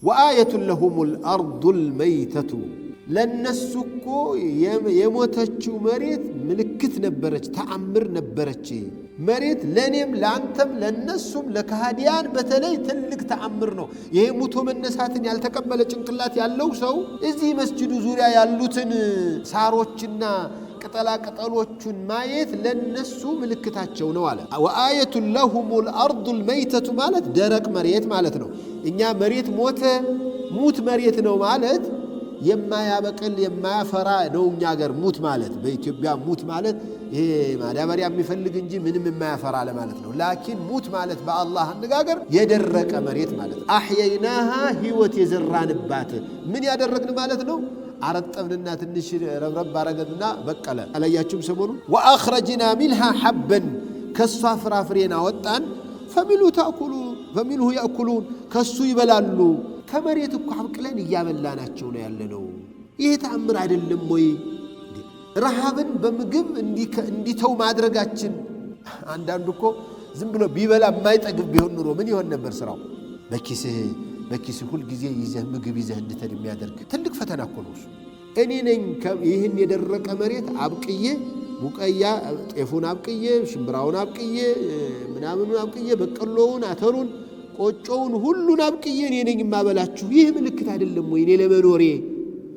وآية لهم الأرض الميتة لنسكو يموتچو مريت ملكت نبرچ تأمر نبرچ مريت لنيم لانتم لنسوم لكهاديان بتلي تلك تأمر نو يموتو منساتن ያልተቀበለ ጭንቅላት ያለው ሰው እዚህ መስጂዱ ዙሪያ ያሉትን ሳሮችና ቅጠላ ቅጠሎቹን ማየት ለነሱ ምልክታቸው ነው አለ وآية لهم الأرض الميتة ማለት ደረቅ መሬት ማለት ነው እኛ መሬት ሙት መሬት ነው ማለት የማያበቅል የማያፈራ ነው እኛ ሀገር ሙት ማለት በኢትዮጵያ ሙት ማለት ይሄ ማዳበሪያ የሚፈልግ እንጂ ምንም የማያፈራ ለማለት ነው ላኪን ሙት ማለት በአላህ አነጋገር የደረቀ መሬት ማለት አህየይናሃ ህይወት የዘራንባት ምን ያደረግን ማለት ነው አረጠብንና ትንሽ ረብረብ አረገና በቀለ አላያችሁም ሰሞኑ واخرجنا منها حبا ከሷ ፍራፍሬን አወጣን فمنه يأكلون ከሱ ይበላሉ ከመሬት እኮ አብቅለን ያበላናቸው ነው ያለነው ይሄ ተአምር አይደለም ወይ ረሃብን በምግብ እንዲተው ማድረጋችን አንዳንዱ እኮ ዝም ብሎ ቢበላ የማይጠግብ ቢሆን ኑሮ ምን ይሆን ነበር ስራው በኪስ ሁሉ ጊዜ ይዘህ ምግብ ይዘህ እንድትሄድ የሚያደርግ ትልቅ ፈተና እኮ ነው እኔ ነኝ ይሄን የደረቀ መሬት አብቅዬ ሙቀያ ጤፉን አብቅዬ ሽምብራውን አብቅዬ ምናምኑን አብቅዬ በቀሎውን አተሩን ቆጮውን ሁሉን አብቅዬ እኔ ነኝ ማበላችሁ ይሄ ምልክት አይደለም ወይ እኔ ለመኖሬ